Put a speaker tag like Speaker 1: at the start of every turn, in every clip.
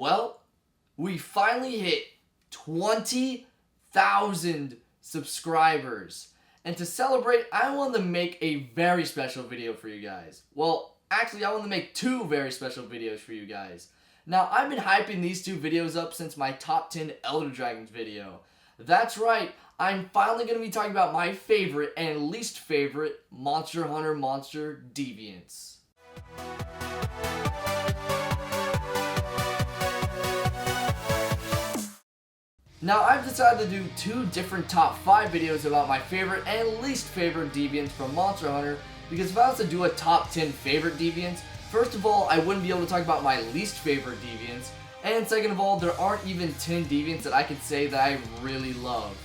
Speaker 1: Well, we finally hit 20,000 subscribers. And to celebrate, I wanted to make a very special video for you guys. Well, actually, I wanted to make two very special videos for you guys. Now, I've been hyping these two videos up since my top 10 Elder Dragons video. That's right, I'm finally going to be talking about my favorite and least favorite Monster Hunter monster, Deviants. Now, I've decided to do two different top 5 videos about my favorite and least favorite Deviants from Monster Hunter, because if I was to do a top 10 favorite Deviants, first of all, I wouldn't be able to talk about my least favorite Deviants, and second of all, there aren't even 10 Deviants that I could say that I really love.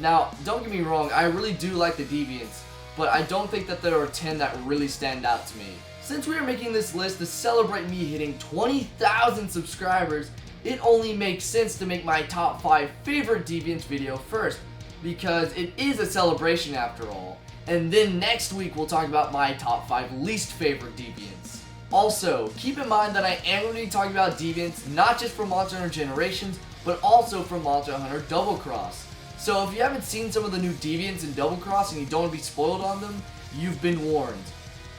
Speaker 1: Now, don't get me wrong, I really do like the Deviants, but I don't think that there are 10 that really stand out to me. Since we are making this list to celebrate me hitting 20,000 subscribers, it only makes sense to make my top 5 favorite Deviants video first, because it is a celebration after all. And then next week we'll talk about my top 5 least favorite Deviants. Also, keep in mind that I am going to be talking about Deviants not just from Monster Hunter Generations, but also from Monster Hunter Double Cross. So if you haven't seen some of the new Deviants in Double Cross and you don't want to be spoiled on them, you've been warned.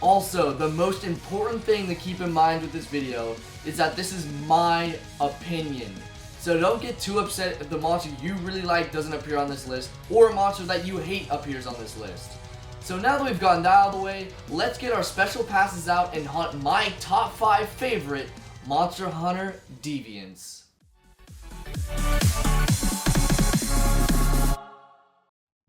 Speaker 1: Also, the most important thing to keep in mind with this video is that this is my opinion. So don't get too upset if the monster you really like doesn't appear on this list, or a monster that you hate appears on this list. So now that we've gotten that out of the way, let's get our special passes out and hunt my top 5 favorite Monster Hunter Deviants.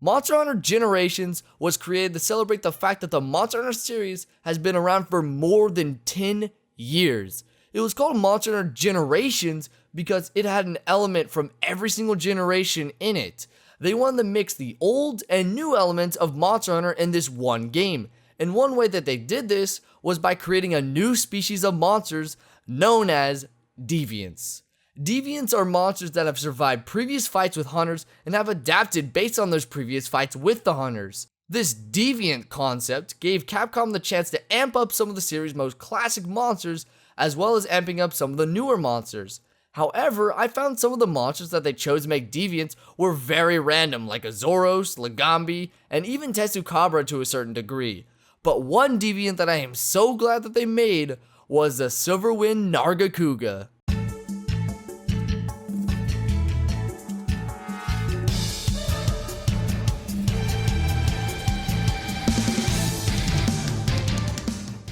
Speaker 1: Monster Hunter Generations was created to celebrate the fact that the Monster Hunter series has been around for more than 10 years. It was called Monster Hunter Generations because it had an element from every single generation in it. They wanted to mix the old and new elements of Monster Hunter in this one game. And one way that they did this was by creating a new species of monsters known as Deviants. Deviants are monsters that have survived previous fights with hunters and have adapted based on those previous fights with the hunters. This deviant concept gave Capcom the chance to amp up some of the series' most classic monsters, as well as amping up some of the newer monsters. However, I found some of the monsters that they chose to make deviants were very random, like Azoros, Legambi, and even Tetsukabra to a certain degree. But one deviant that I am so glad that they made was the Silverwind Nargacuga.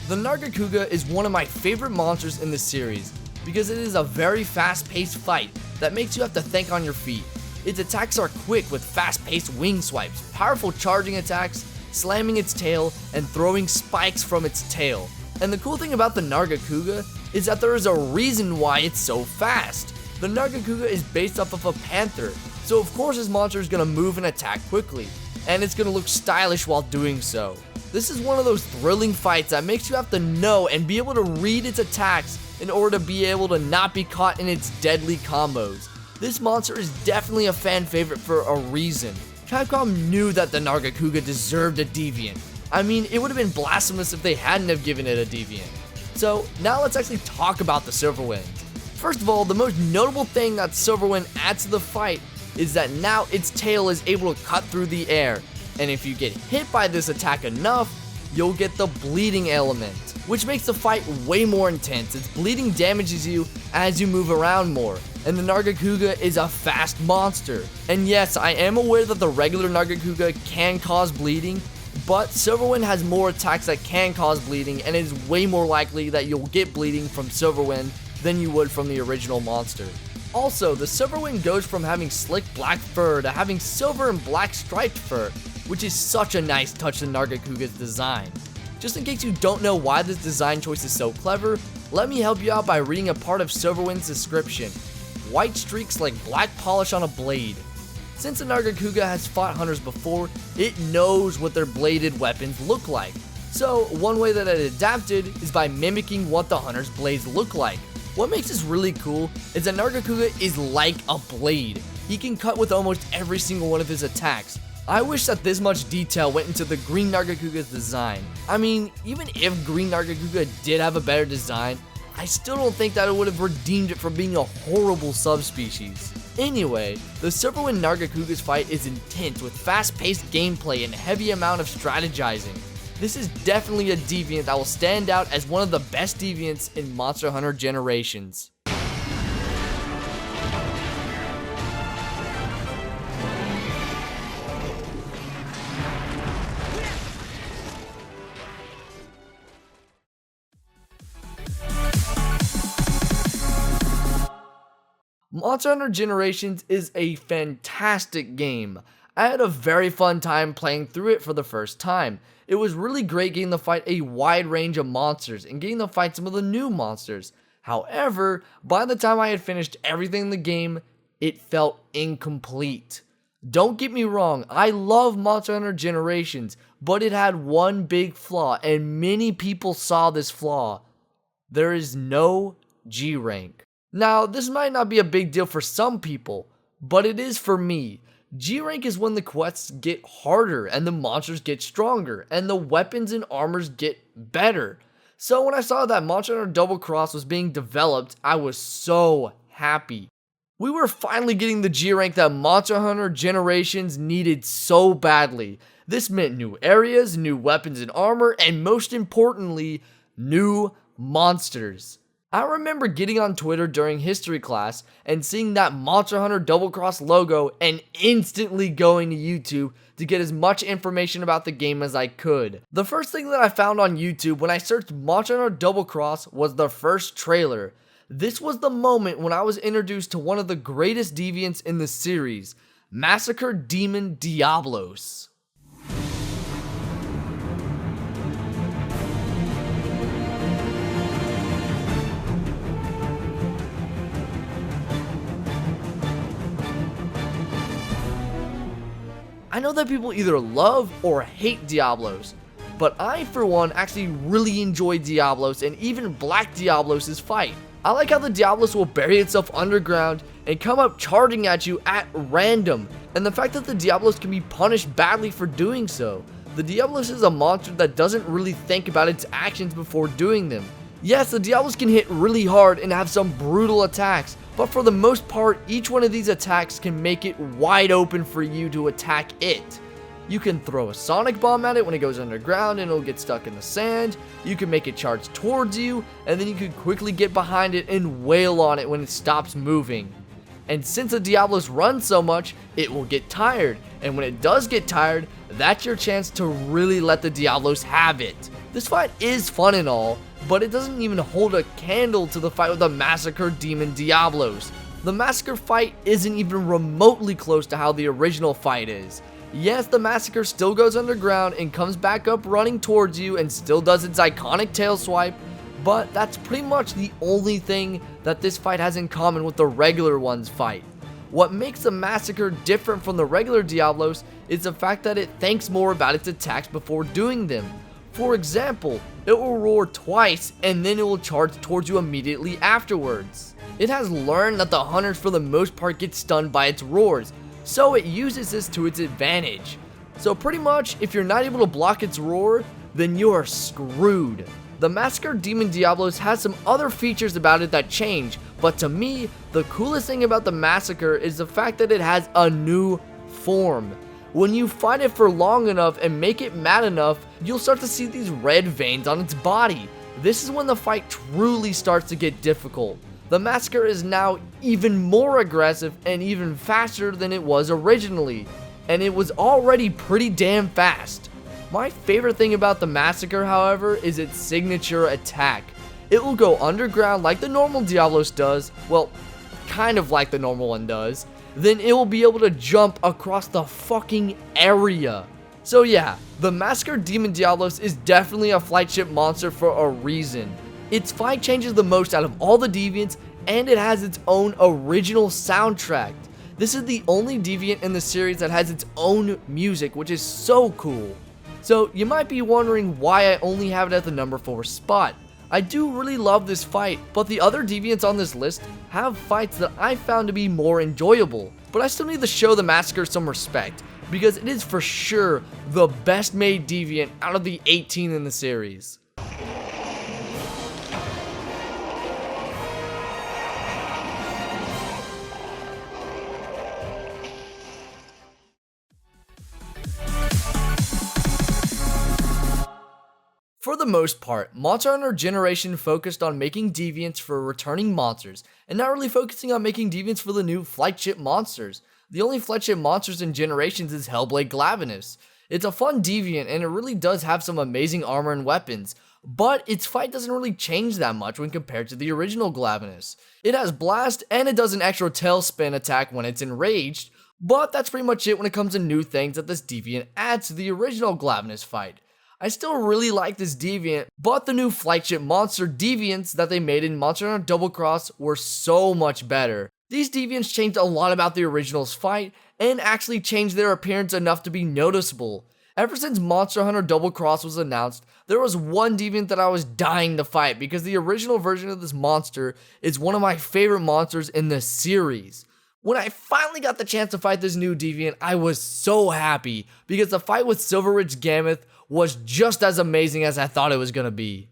Speaker 1: The Nargacuga is one of my favorite monsters in the series because it is a very fast-paced fight that makes you have to think on your feet. Its attacks are quick with fast-paced wing swipes, powerful charging attacks, slamming its tail, and throwing spikes from its tail. And the cool thing about the Nargacuga is that there is a reason why it's so fast. The Nargacuga is based off of a panther, so of course this monster is going to move and attack quickly, and it's going to look stylish while doing so. This is one of those thrilling fights that makes you have to know and be able to read its attacks in order to be able to not be caught in its deadly combos. This monster is definitely a fan favorite for a reason. Capcom knew that the Nargacuga deserved a deviant. I mean, it would have been blasphemous if they hadn't have given it a deviant. So now let's actually talk about the Silverwind. First of all, the most notable thing that Silverwind adds to the fight is that now its tail is able to cut through the air. And if you get hit by this attack enough, you'll get the bleeding element, which makes the fight way more intense. Its bleeding damages you as you move around more, and the Nargacuga is a fast monster. And yes, I am aware that the regular Nargacuga can cause bleeding, but Silverwind has more attacks that can cause bleeding, and it is way more likely that you'll get bleeding from Silverwind than you would from the original monster. Also, the Silverwind goes from having slick black fur to having silver and black striped fur, which is such a nice touch to Nargacuga's design. Just in case you don't know why this design choice is so clever, let me help you out by reading a part of Silverwind's description. White streaks like black polish on a blade. Since the Nargacuga has fought hunters before, it knows what their bladed weapons look like. So, one way that it adapted is by mimicking what the hunter's blades look like. What makes this really cool is that Nargacuga is like a blade. He can cut with almost every single one of his attacks. I wish that this much detail went into the Green Nargacuga's design. I mean, even if Green Nargacuga did have a better design, I still don't think that it would have redeemed it from being a horrible subspecies. Anyway, the Silverwind Nargacuga's fight is intense with fast-paced gameplay and heavy amount of strategizing. This is definitely a deviant that will stand out as one of the best deviants in Monster Hunter Generations. Monster Hunter Generations is a fantastic game. I had a very fun time playing through it for the first time. It was really great getting to fight a wide range of monsters and getting to fight some of the new monsters. However, by the time I had finished everything in the game, it felt incomplete. Don't get me wrong, I love Monster Hunter Generations, but it had one big flaw, and many people saw this flaw. There is no G rank. Now, this might not be a big deal for some people, but it is for me. G rank is when the quests get harder and the monsters get stronger and the weapons and armors get better. So when I saw that Monster Hunter Double Cross was being developed, I was so happy. We were finally getting the G rank that Monster Hunter Generations needed so badly. This meant new areas, new weapons and armor, and most importantly, new monsters. I remember getting on Twitter during history class and seeing that Monster Hunter Double Cross logo and instantly going to YouTube to get as much information about the game as I could. The first thing that I found on YouTube when I searched Monster Hunter Double Cross was the first trailer. This was the moment when I was introduced to one of the greatest deviants in the series, Massacre Demon Diablos. I know that people either love or hate Diablos, but I, for one, actually really enjoy Diablos and even Black Diablos' fight. I like how the Diablos will bury itself underground and come up charging at you at random, and the fact that the Diablos can be punished badly for doing so. The Diablos is a monster that doesn't really think about its actions before doing them. Yes, the Diablos can hit really hard and have some brutal attacks, but for the most part, each one of these attacks can make it wide open for you to attack it. You can throw a sonic bomb at it when it goes underground and it'll get stuck in the sand. You can make it charge towards you, and then you can quickly get behind it and wail on it when it stops moving. And since the Diablos run so much, it will get tired, and when it does get tired, that's your chance to really let the Diablos have it. This fight is fun and all, but it doesn't even hold a candle to the fight with the Massacre Demon Diablos. The Massacre fight isn't even remotely close to how the original fight is. Yes, the Massacre still goes underground and comes back up running towards you and still does its iconic tail swipe, but that's pretty much the only thing that this fight has in common with the regular one's fight. What makes the Massacre different from the regular Diablos is the fact that it thinks more about its attacks before doing them. For example, it will roar twice and then it will charge towards you immediately afterwards. It has learned that the hunters for the most part get stunned by its roars, so it uses this to its advantage. So pretty much, if you're not able to block its roar, then you are screwed. The Massacre Demon Diablos has some other features about it that change, but to me, the coolest thing about the Massacre is the fact that it has a new form. When you fight it for long enough and make it mad enough, you'll start to see these red veins on its body. This is when the fight truly starts to get difficult. The Massacre is now even more aggressive and even faster than it was originally, and it was already pretty damn fast. My favorite thing about the Massacre, however, is its signature attack. It will go underground like the normal Diablos does, well, kind of like the normal one does. Then it will be able to jump across the fucking area. So yeah, the Massacre Demon Diablos is definitely a flagship monster for a reason. Its fight changes the most out of all the deviants, and it has its own original soundtrack. This is the only deviant in the series that has its own music, which is so cool. So you might be wondering why I only have it at the number 4 spot. I do really love this fight, but the other deviants on this list have fights that I found to be more enjoyable. But I still need to show the Massacre some respect, because it is for sure the best made deviant out of the 18 in the series. For the most part, Monster Hunter Generation focused on making deviants for returning monsters, and not really focusing on making deviants for the new flagship monsters. The only flagship monsters in Generations is Hellblade Glavenus. It's a fun deviant, and it really does have some amazing armor and weapons, but its fight doesn't really change that much when compared to the original Glavenus. It has Blast, and it does an extra tailspin attack when it's enraged, but that's pretty much it when it comes to new things that this deviant adds to the original Glavenus fight. I still really like this deviant, but the new flagship monster deviants that they made in Monster Hunter Double Cross were so much better. These deviants changed a lot about the original's fight, and actually changed their appearance enough to be noticeable. Ever since Monster Hunter Double Cross was announced, there was one deviant that I was dying to fight because the original version of this monster is one of my favorite monsters in the series. When I finally got the chance to fight this new deviant, I was so happy because the fight with Silverwind Gammoth was just as amazing as I thought it was gonna be.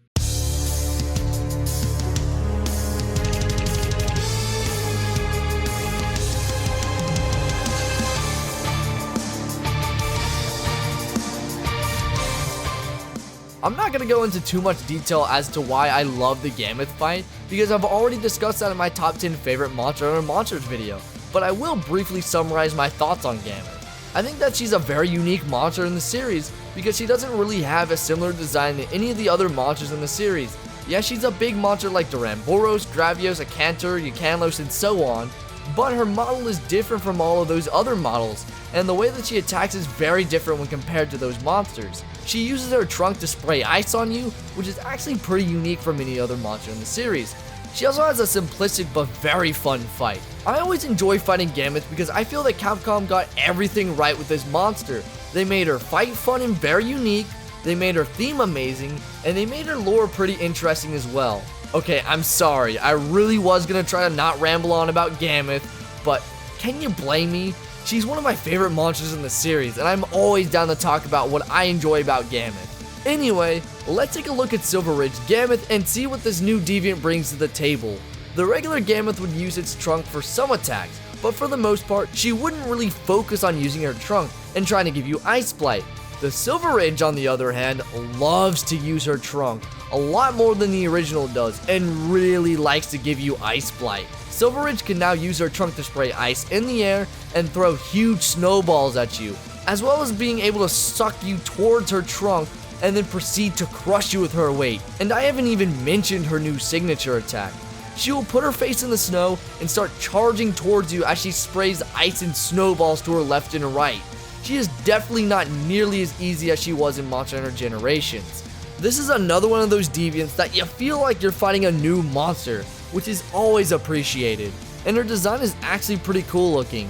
Speaker 1: I'm not gonna go into too much detail as to why I love the Gammoth fight, because I've already discussed that in my top 10 favorite Monster Hunter Monsters video, but I will briefly summarize my thoughts on Gammoth. I think that she's a very unique monster in the series, because she doesn't really have a similar design to any of the other monsters in the series. Yeah, she's a big monster like Duramboros, Gravios, Acantor, Eucanlos, and so on, but her model is different from all of those other models, and the way that she attacks is very different when compared to those monsters. She uses her trunk to spray ice on you, which is actually pretty unique from any other monster in the series. She also has a simplistic but very fun fight. I always enjoy fighting Gammoth because I feel that Capcom got everything right with this monster. They made her fight fun and very unique, they made her theme amazing, and they made her lore pretty interesting as well. Okay, I'm sorry, I really was gonna try to not ramble on about Gammoth, but can you blame me? She's one of my favorite monsters in the series, and I'm always down to talk about what I enjoy about Gammoth. Anyway, let's take a look at Silverwind Gammoth and see what this new deviant brings to the table. The regular Gammoth would use its trunk for some attacks, but for the most part, she wouldn't really focus on using her trunk and trying to give you Ice Blight. The Silverwind, on the other hand, loves to use her trunk a lot more than the original does and really likes to give you Ice Blight. Silverwind can now use her trunk to spray ice in the air and throw huge snowballs at you, as well as being able to suck you towards her trunk and then proceed to crush you with her weight. And I haven't even mentioned her new signature attack. She will put her face in the snow and start charging towards you as she sprays ice and snowballs to her left and right. She is definitely not nearly as easy as she was in Monster Hunter Generations. This is another one of those deviants that you feel like you're fighting a new monster, which is always appreciated, and her design is actually pretty cool looking.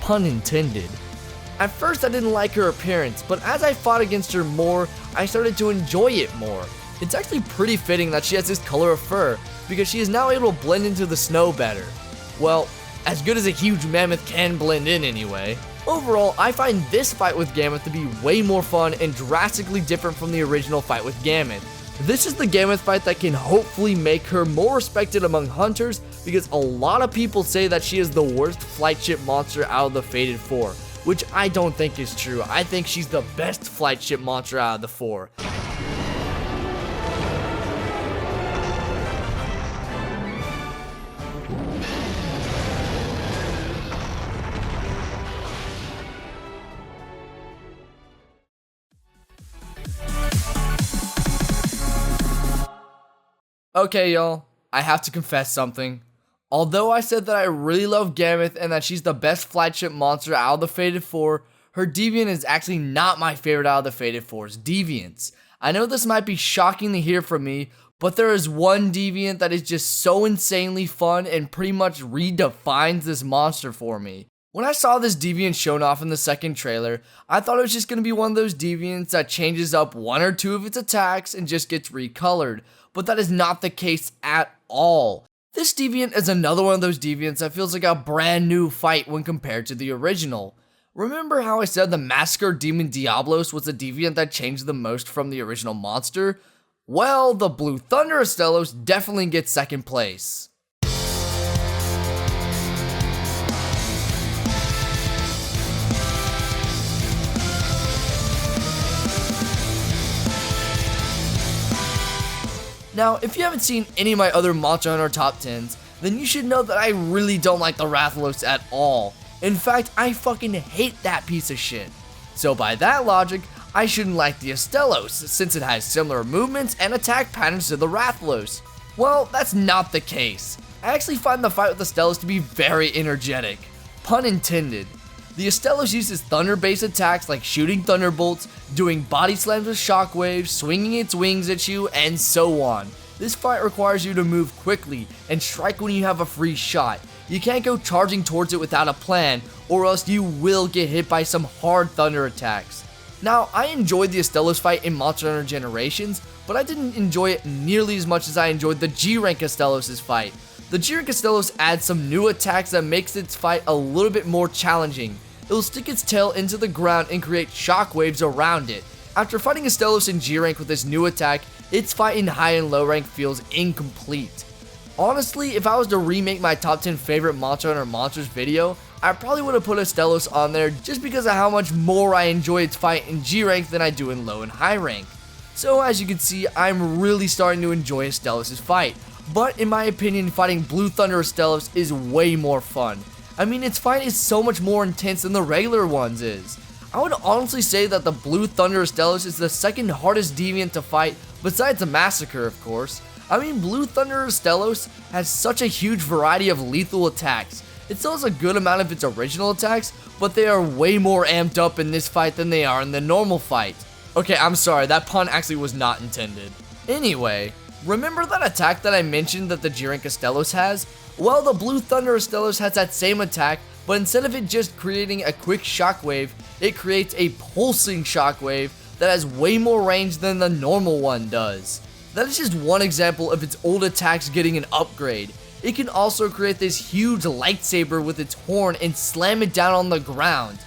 Speaker 1: Pun intended. At first I didn't like her appearance, but as I fought against her more, I started to enjoy it more. It's actually pretty fitting that she has this color of fur, because she is now able to blend into the snow better. Well, as good as a huge mammoth can blend in anyway. Overall, I find this fight with Gammoth to be way more fun and drastically different from the original fight with Gammoth. This is the Gammoth fight that can hopefully make her more respected among hunters, because a lot of people say that she is the worst flagship monster out of the Fated 4, which I don't think is true. I think she's the best flagship monster out of the 4. Okay, y'all, I have to confess something. Although I said that I really love Gammoth and that she's the best flagship monster out of the Fated 4, her deviant is actually not my favorite out of the Fated 4's deviants. I know this might be shocking to hear from me, but there is one deviant that is just so insanely fun and pretty much redefines this monster for me. When I saw this deviant shown off in the second trailer, I thought it was just going to be one of those deviants that changes up one or two of its attacks and just gets recolored, but that is not the case at all. This deviant is another one of those deviants that feels like a brand new fight when compared to the original. Remember how I said the Massacre demon Diablos was the deviant that changed the most from the original monster? Well, the Blue Thunder Astalos definitely gets second place. Now, if you haven't seen any of my other Monster Hunter top 10s, then you should know that I really don't like the Rathalos at all. In fact, I fucking hate that piece of shit. So by that logic, I shouldn't like the Astalos, since it has similar movements and attack patterns to the Rathalos. Well, that's not the case. I actually find the fight with Astalos to be very energetic. Pun intended. The Astalos uses thunder-based attacks like shooting thunderbolts, doing body slams with shockwaves, swinging its wings at you, and so on. This fight requires you to move quickly and strike when you have a free shot. You can't go charging towards it without a plan, or else you will get hit by some hard thunder attacks. Now, I enjoyed the Astalos fight in Monster Hunter Generations, but I didn't enjoy it nearly as much as I enjoyed the G-Rank Astalos' fight. The G-Rank Astalos adds some new attacks that makes its fight a little bit more challenging. It will stick its tail into the ground and create shockwaves around it. After fighting Astalos in G-Rank with this new attack, its fight in high and low rank feels incomplete. Honestly, if I was to remake my top 10 favorite Monster Hunter monsters video, I probably would have put Astalos on there just because of how much more I enjoy its fight in G-Rank than I do in low and high rank. So as you can see, I'm really starting to enjoy Astalos' fight. But in my opinion, fighting Blue Thunder Astalos is way more fun. I mean, its fight is so much more intense than the regular ones is. I would honestly say that the Blue Thunder Astalos is the second hardest deviant to fight, besides the Massacre, of course. I mean, Blue Thunder Astalos has such a huge variety of lethal attacks. It still has a good amount of its original attacks, but they are way more amped up in this fight than they are in the normal fight. Okay, I'm sorry, that pun actually was not intended. Anyway, remember that attack that I mentioned that the G-Rank Astalos has? Well, the Blue Thunder Astalos has that same attack, but instead of it just creating a quick shockwave, it creates a pulsing shockwave that has way more range than the normal one does. That is just one example of its old attacks getting an upgrade. It can also create this huge lightsaber with its horn and slam it down on the ground.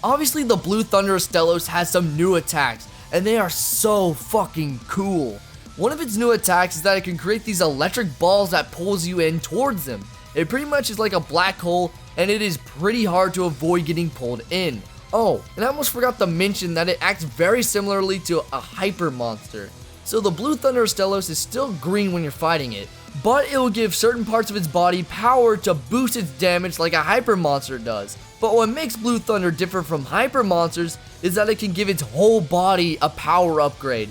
Speaker 1: Obviously, the Blue Thunder Astalos has some new attacks, and they are so fucking cool. One of its new attacks is that it can create these electric balls that pulls you in towards them. It pretty much is like a black hole, and it is pretty hard to avoid getting pulled in. Oh, and I almost forgot to mention that it acts very similarly to a hyper monster. So the Blue Thunder Astalos is still green when you're fighting it, but it will give certain parts of its body power to boost its damage like a hyper monster does. But what makes Blue Thunder different from hyper monsters is that it can give its whole body a power upgrade.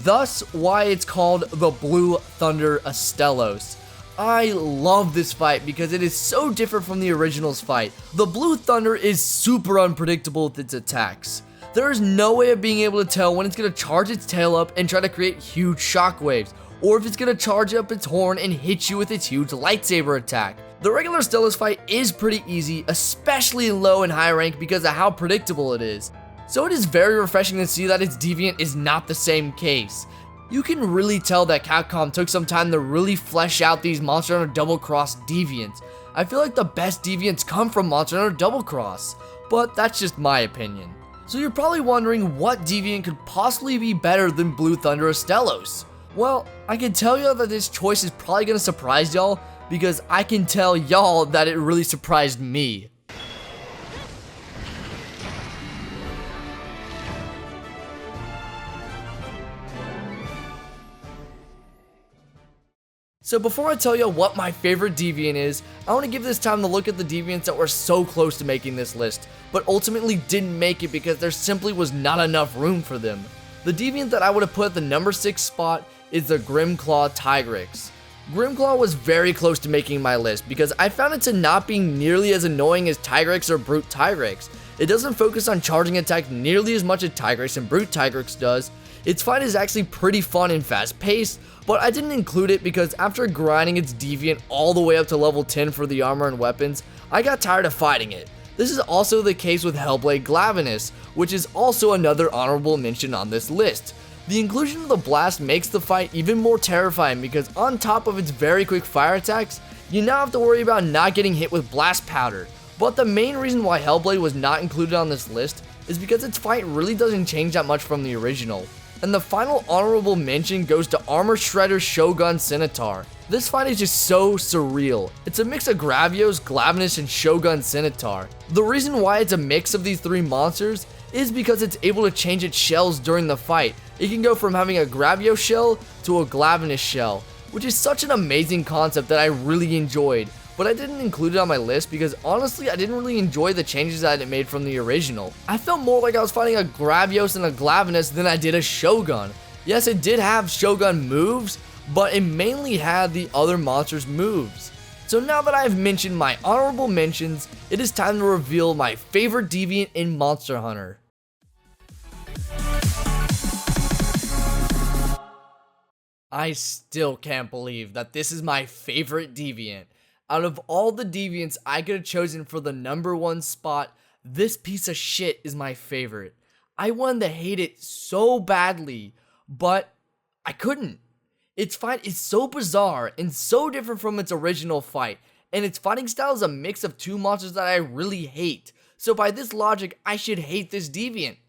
Speaker 1: Thus why it's called the Blue Thunder Astalos. I love this fight because it is so different from the original's fight. The Blue Thunder is super unpredictable with its attacks. There is no way of being able to tell when it's going to charge its tail up and try to create huge shockwaves, or if it's going to charge up its horn and hit you with its huge lightsaber attack. The regular Astalos fight is pretty easy, especially in low and high rank because of how predictable it is. So it is very refreshing to see that its deviant is not the same case. You can really tell that Capcom took some time to really flesh out these Monster Hunter Double Cross deviants. I feel like the best deviants come from Monster Hunter Double Cross, but that's just my opinion. So you're probably wondering what deviant could possibly be better than Blue Thunder Astalos. Well, I can tell you that this choice is probably going to surprise y'all, because I can tell y'all that it really surprised me. So before I tell you what my favorite deviant is, I want to give this time to look at the deviants that were so close to making this list, but ultimately didn't make it because there simply was not enough room for them. The deviant that I would have put at the number 6 spot is the Grimclaw Tigrex. Grimclaw was very close to making my list because I found it to not be nearly as annoying as Tigrex or Brute Tigrex. It doesn't focus on charging attack nearly as much as Tigrex and Brute Tigrex does. Its fight is actually pretty fun and fast paced, but I didn't include it because after grinding its deviant all the way up to level 10 for the armor and weapons, I got tired of fighting it. This is also the case with Hellblade Glavenus, which is also another honorable mention on this list. The inclusion of the blast makes the fight even more terrifying because on top of its very quick fire attacks, you now have to worry about not getting hit with blast powder. But the main reason why Hellblade was not included on this list is because its fight really doesn't change that much from the original. And the final honorable mention goes to Armor Shredder's Shogun Centaur. This fight is just so surreal. It's a mix of Gravios, Glavenus, and Shogun Centaur. The reason why it's a mix of these three monsters is because it's able to change its shells during the fight. It can go from having a Grabio shell to a Glavenus shell, which is such an amazing concept that I really enjoyed, but I didn't include it on my list because honestly I didn't really enjoy the changes that it made from the original. I felt more like I was fighting a Gravios and a Glavenus than I did a Shogun. Yes, it did have Shogun moves, but it mainly had the other monsters' moves. So now that I've mentioned my honorable mentions, it is time to reveal my favorite deviant in Monster Hunter. I still can't believe that this is my favorite deviant. Out of all the deviants I could have chosen for the #1 spot, this piece of shit is my favorite. I wanted to hate it so badly, but I couldn't. Its fight is so bizarre and so different from its original fight, and its fighting style is a mix of two monsters that I really hate. So by this logic, I should hate this deviant.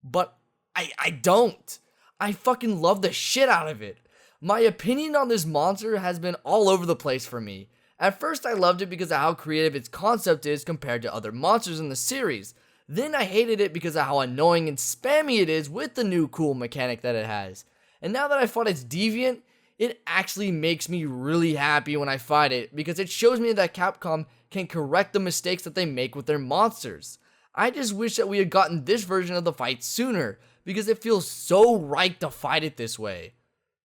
Speaker 1: But I don't. I fucking love the shit out of it. My opinion on this monster has been all over the place for me. At first I loved it because of how creative its concept is compared to other monsters in the series. Then I hated it because of how annoying and spammy it is with the new cool mechanic that it has. And now that I fought its deviant, it actually makes me really happy when I fight it because it shows me that Capcom can correct the mistakes that they make with their monsters. I just wish that we had gotten this version of the fight sooner because it feels so right to fight it this way.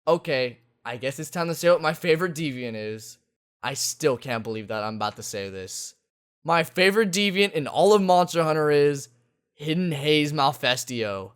Speaker 1: Okay, I guess it's time to say what my favorite deviant is. I still can't believe that I'm about to say this. My favorite deviant in all of Monster Hunter is Hidden Haze Malfestio.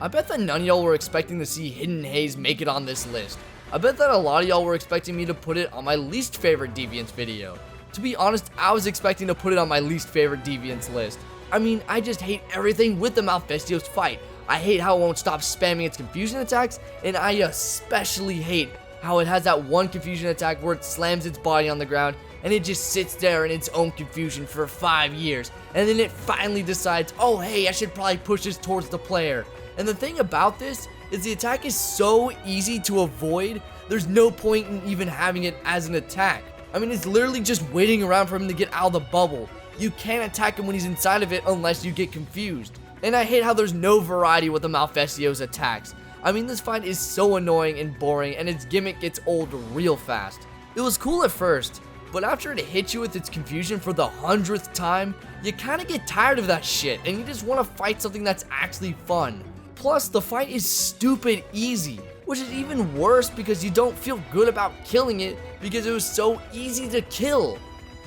Speaker 1: I bet that none of y'all were expecting to see Hidden Haze make it on this list. I bet that a lot of y'all were expecting me to put it on my least favorite deviants video. To be honest, I was expecting to put it on my least favorite deviants list. I mean, I just hate everything with the Malfestio's fight. I hate how it won't stop spamming its confusion attacks, and I especially hate how it has that one confusion attack where it slams its body on the ground and it just sits there in its own confusion for 5 years, and then it finally decides, oh hey, I should probably push this towards the player. And the thing about this is the attack is so easy to avoid, there's no point in even having it as an attack. I mean, it's literally just waiting around for him to get out of the bubble. You can't attack him when he's inside of it unless you get confused. And I hate how there's no variety with the Malfestio's attacks. I mean, this fight is so annoying and boring, and its gimmick gets old real fast. It was cool at first, but after it hits you with its confusion for the 100th time, you kinda get tired of that shit, and you just wanna fight something that's actually fun. Plus, the fight is stupid easy, which is even worse because you don't feel good about killing it because it was so easy to kill.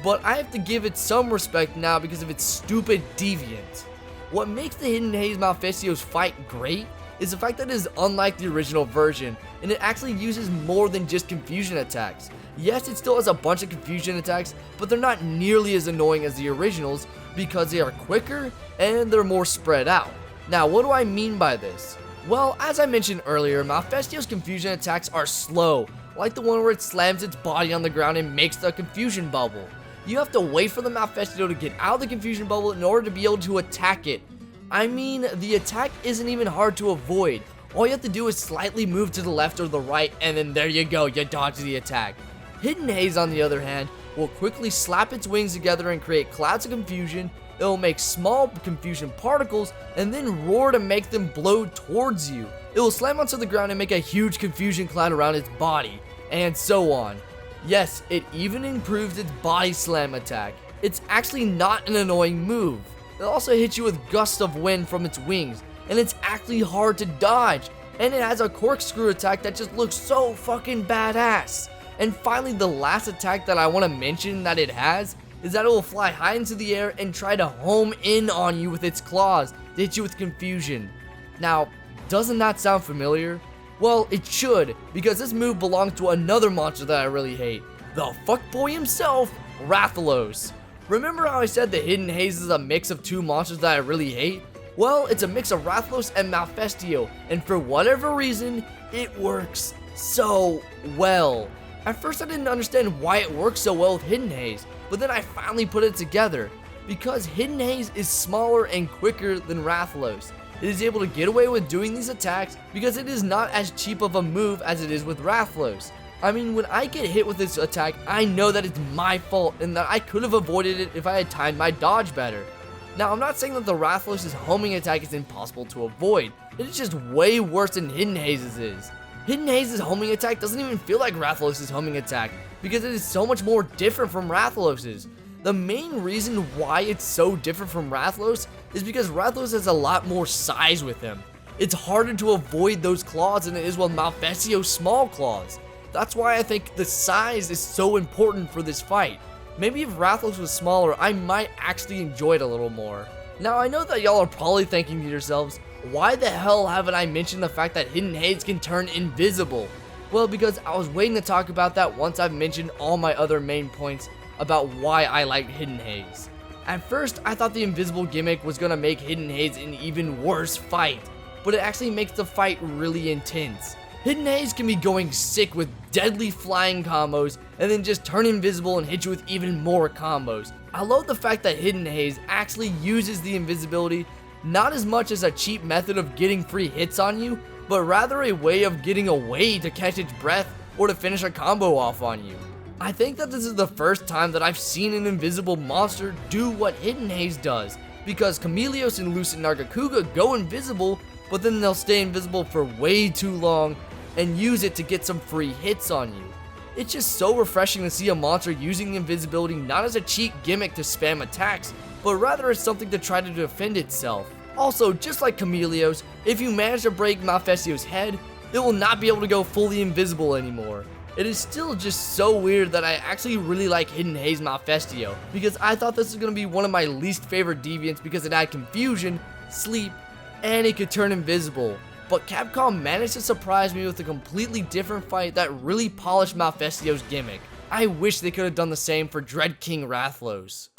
Speaker 1: But I have to give it some respect now because of its stupid deviant. What makes the Hidden Haze Malfestio's fight great is the fact that it is unlike the original version, and it actually uses more than just confusion attacks. Yes, it still has a bunch of confusion attacks, but they're not nearly as annoying as the originals because they are quicker and they're more spread out. Now, what do I mean by this? Well, as I mentioned earlier, Malfestio's confusion attacks are slow, like the one where it slams its body on the ground and makes the confusion bubble. You have to wait for the Malfestio to get out of the confusion bubble in order to be able to attack it. I mean, the attack isn't even hard to avoid. All you have to do is slightly move to the left or the right, and then there you go, you dodge the attack. Hidden Haze, on the other hand, will quickly slap its wings together and create clouds of confusion. It will make small confusion particles and then roar to make them blow towards you. It will slam onto the ground and make a huge confusion cloud around its body, and so on. Yes, it even improves its body slam attack. It's actually not an annoying move. It also hits you with gusts of wind from its wings, and it's actually hard to dodge. And it has a corkscrew attack that just looks so fucking badass. And finally, the last attack that I want to mention that it has is that it will fly high into the air and try to home in on you with its claws to hit you with confusion. Now, doesn't that sound familiar? Well, it should, because this move belongs to another monster that I really hate. The fuckboy himself, Rathalos. Remember how I said the Hidden Haze is a mix of two monsters that I really hate? Well, it's a mix of Rathalos and Malfestio, and for whatever reason, it works so well. At first I didn't understand why it works so well with Hidden Haze, but then I finally put it together. Because Hidden Haze is smaller and quicker than Rathalos. It is able to get away with doing these attacks because it is not as cheap of a move as it is with Rathalos. I mean, when I get hit with this attack, I know that it's my fault and that I could have avoided it if I had timed my dodge better. Now, I'm not saying that the Rathalos' homing attack is impossible to avoid. It is just way worse than Hidden Haze's is. Hidden Haze's homing attack doesn't even feel like Rathalos' homing attack because it is so much more different from Rathalos'. The main reason why it's so different from Rathalos is because Rathalos has a lot more size with him. It's harder to avoid those claws than it is with Malfestio's small claws. That's why I think the size is so important for this fight. Maybe if Rathalos was smaller, I might actually enjoy it a little more. Now, I know that y'all are probably thinking to yourselves, why the hell haven't I mentioned the fact that Hidden Haze can turn invisible? Well, because I was waiting to talk about that once I've mentioned all my other main points about why I like Hidden Haze. At first, I thought the invisible gimmick was going to make Hidden Haze an even worse fight, but it actually makes the fight really intense. Hidden Haze can be going sick with deadly flying combos and then just turn invisible and hit you with even more combos. I love the fact that Hidden Haze actually uses the invisibility not as much as a cheap method of getting free hits on you, but rather a way of getting away to catch its breath or to finish a combo off on you. I think that this is the first time that I've seen an invisible monster do what Hidden Haze does, because Chameleos and Lucent Nargacuga go invisible, but then they'll stay invisible for way too long and use it to get some free hits on you. It's just so refreshing to see a monster using the invisibility not as a cheap gimmick to spam attacks, but rather as something to try to defend itself. Also, just like Chameleos, if you manage to break Malfestio's head, it will not be able to go fully invisible anymore. It is still just so weird that I actually really like Hidden Haze Malfestio, because I thought this was going to be one of my least favorite deviants because it had confusion, sleep, and it could turn invisible. But Capcom managed to surprise me with a completely different fight that really polished Malfestio's gimmick. I wish they could have done the same for Dread King Rathalos.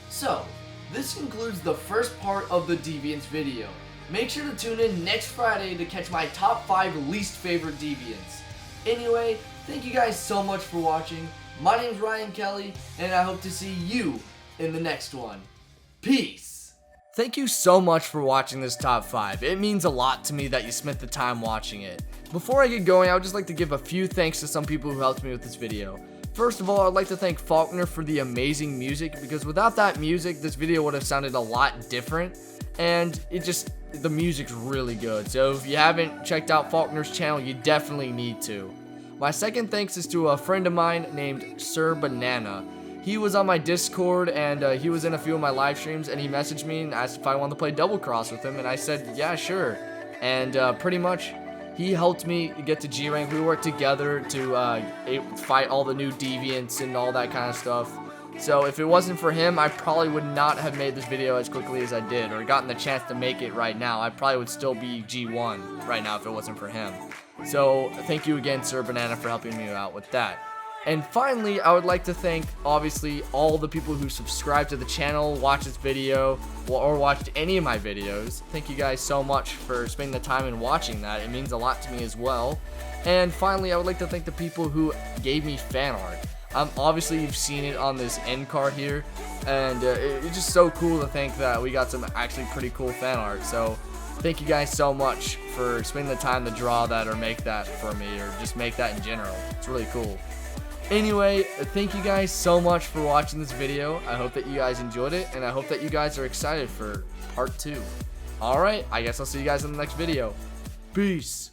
Speaker 1: So, this concludes the first part of the Deviants video. Make sure to tune in next Friday to catch my top 5 least favorite Deviants. Anyway, thank you guys so much for watching. My name's Ryan Kelly, and I hope to see you in the next one. Peace! Thank you so much for watching this top 5. It means a lot to me that you spent the time watching it. Before I get going, I would just like to give a few thanks to some people who helped me with this video. First of all, I'd like to thank Faulkner for the amazing music, because without that music, this video would have sounded a lot different, and the music's really good. So if you haven't checked out Faulkner's channel, you definitely need to. My second thanks is to a friend of mine named Sir Banana. He was on my Discord, and he was in a few of my live streams, and he messaged me and asked if I wanted to play Double Cross with him, and I said, yeah, sure. And pretty much, he helped me get to G rank. We worked together to fight all the new deviants and all that kind of stuff. So if it wasn't for him, I probably would not have made this video as quickly as I did, or gotten the chance to make it right now. I probably would still be G1 right now if it wasn't for him. So thank you again, Sir Banana, for helping me out with that. And finally, I would like to thank, obviously, all the people who subscribe to the channel, watch this video, or watched any of my videos. Thank you guys so much for spending the time and watching that. It means a lot to me as well. And finally, I would like to thank the people who gave me fan art. Obviously, you've seen it on this end card here, and it's just so cool to think that we got some actually pretty cool fan art. So thank you guys so much for spending the time to draw that or make that for me, or just make that in general. It's really cool. Anyway, thank you guys so much for watching this video. I hope that you guys enjoyed it, and I hope that you guys are excited for part 2. Alright, I guess I'll see you guys in the next video. Peace.